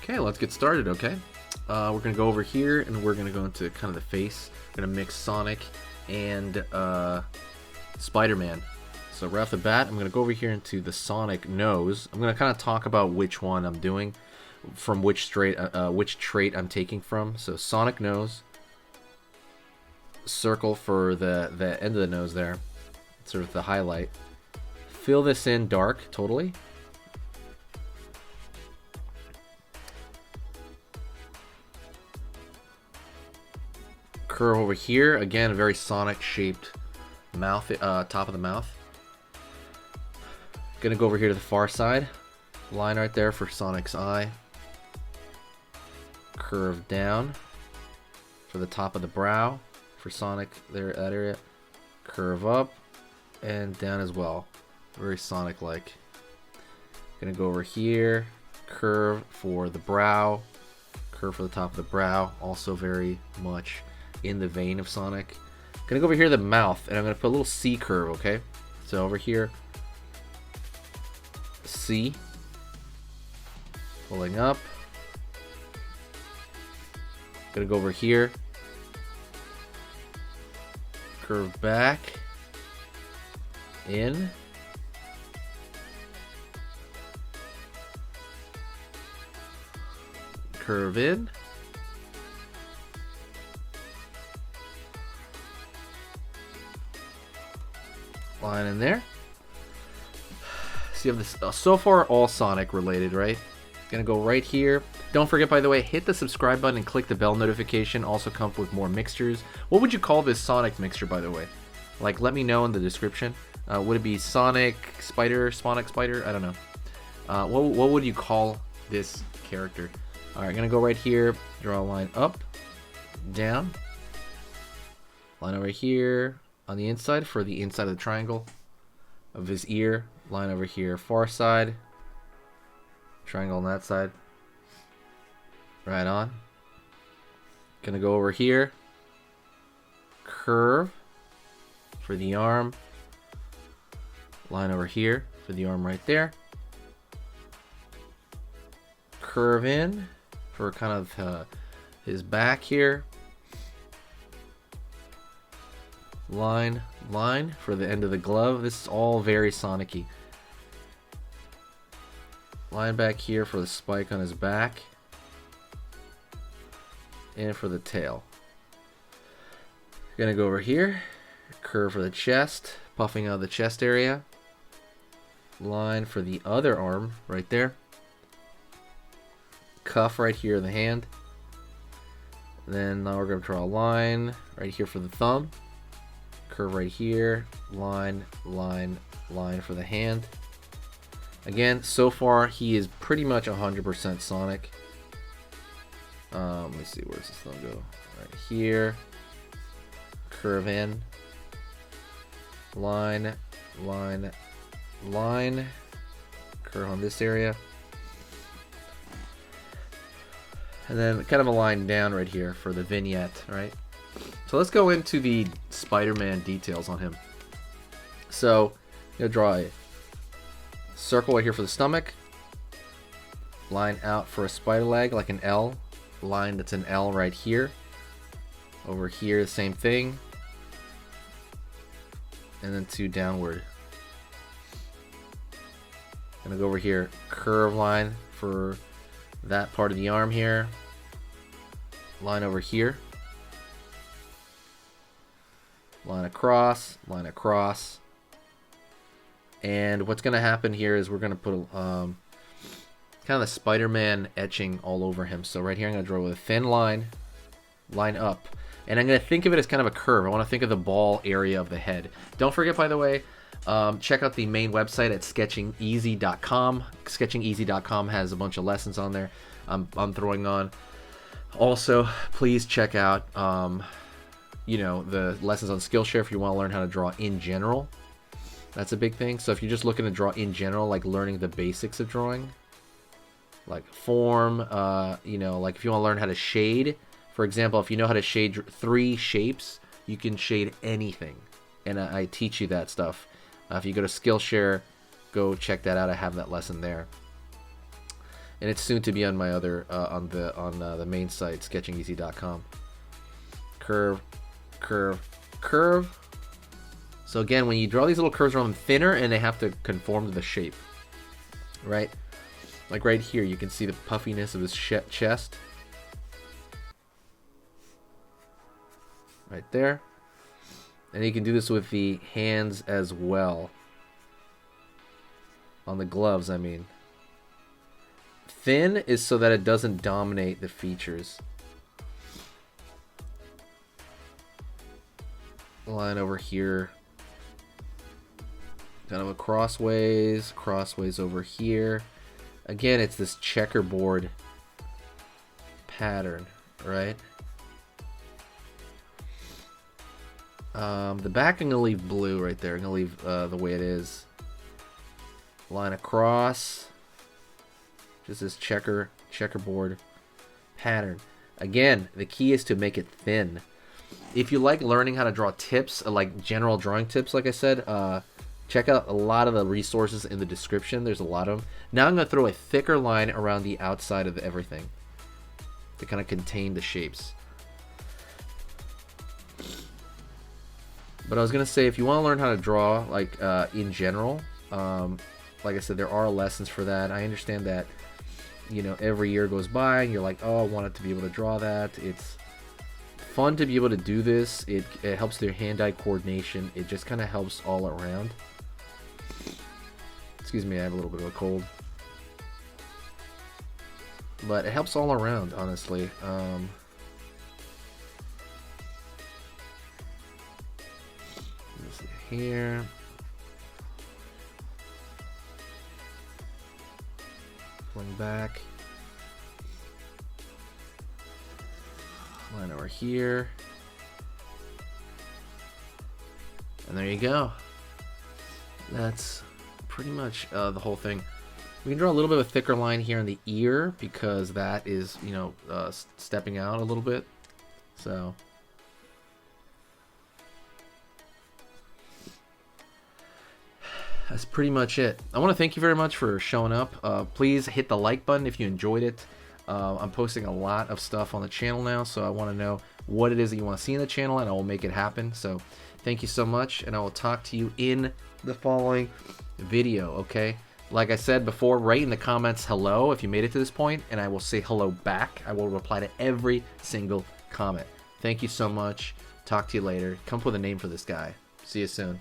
Okay, let's get started, okay? We're going to go over here, and we're going to go into kind of the face. We're going to mix Sonic and Spider-Man. So right off the bat, I'm going to go over here into the Sonic nose. I'm going to kind of talk about which one I'm doing, from which trait I'm taking from. So Sonic nose, circle for the end of the nose there, sort of the highlight. Fill this in dark, totally. Curve over here, again, a very Sonic-shaped mouth, top of the mouth. Gonna go over here to the far side, line right there for Sonic's eye. Curve down for the top of the brow for Sonic, there, that area. Curve up and down as well, very Sonic-like. Gonna go over here, curve for the brow, curve for the top of the brow, also very much in the vein of Sonic. Gonna go over here to the mouth, and I'm gonna put a little C curve, okay? So over here, C, pulling up. Gonna go over here, curve back, in, curve in, line in there. So you have this so far all Sonic related, right? Gonna go right here. Don't forget, by the way, hit the subscribe button and click the bell notification. Also come with more mixtures. What would you call this Sonic mixture, by the way? Like, let me know in the description. Would it be Sonic Spider, Sonic Spider? I don't know. What would you call this character? All right, gonna go right here. Draw a line up, down. Line over here on the inside for the inside of the triangle of his ear. Line over here, far side. Triangle on that side. Right on. Gonna go over here. Curve for the arm. Line over here for the arm right there. Curve in for kind of his back here. Line for the end of the glove. This is all very Sonic-y. Line back here for the spike on his back. And for the tail. Gonna go over here. Curve for the chest. Puffing out the chest area. Line for the other arm right there. Cuff right here in the hand. Then now we're gonna draw a line right here for the thumb. Curve right here, line for the hand. Again, so far he is pretty much 100% Sonic. Let me see, where's his thumb go? Right here. Curve in. Line. Curve on this area. And then kind of a line down right here for the vignette, right? So let's go into the Spider-Man details on him. So, I'm going to draw a circle right here for the stomach. Line out for a spider leg, like an L. Line that's an L right here. Over here, the same thing. And then two downward. Gonna go over here, curve line for that part of the arm here. Line over here. Line across, and what's going to happen here is we're going to put kind of the Spider-Man etching all over him. So right here I'm going to draw with a thin line up, and I'm going to think of it as kind of a curve. I want to think of the ball area of the head. Don't forget, by the way, check out the main website at sketchingeasy.com. Sketchingeasy.com has a bunch of lessons on there I'm throwing on. Also, please check out the lessons on Skillshare if you want to learn how to draw in general. That's a big thing. So if you're just looking to draw in general, like learning the basics of drawing, like form, like if you want to learn how to shade, for example, if you know how to shade 3 shapes, you can shade anything. And I teach you that stuff. If you go to Skillshare, go check that out. I have that lesson there. and it's soon to be on my other on the main site, sketchingeasy.com. Curve, curve, curve. So again, when you draw these little curves around them, thinner, and they have to conform to the shape, right? Like right here, you can see the puffiness of his chest. Right there. And you can do this with the hands as well. On the gloves, I mean. Thin is so that it doesn't dominate the features. Line over here. Kind of a crossways over here. Again, it's this checkerboard pattern, right? The back I'm gonna leave blue right there. I'm gonna leave the way it is. Line across. Just this checkerboard pattern. Again, the key is to make it thin. If you like learning how to draw tips, like general drawing tips, like I said, check out a lot of the resources in the description. There's a lot of them. Now I'm going to throw a thicker line around the outside of everything to kind of contain the shapes. But I was going to say, if you want to learn how to draw, like in general, like I said, there are lessons for that. I understand that, you know, every year goes by and you're like, oh, I wanted to be able to draw that. It's fun to be able to do this. It helps their hand-eye coordination. It just kind of helps all around. Excuse me, I have a little bit of a cold. But it helps all around, honestly. Let's see here. Going back. Line over here. And there you go. That's pretty much the whole thing. We can draw a little bit of a thicker line here in the ear because that is, you know, stepping out a little bit. So that's pretty much it. I want to thank you very much for showing up. Please hit the like button if you enjoyed it. I'm posting a lot of stuff on the channel now, so I want to know what it is that you want to see in the channel, and I will make it happen. So thank you so much, and I will talk to you in the following video, okay? Like I said before, write in the comments hello if you made it to this point, and I will say hello back. I will reply to every single comment. Thank you so much. Talk to you later. Come up with a name for this guy. See you soon.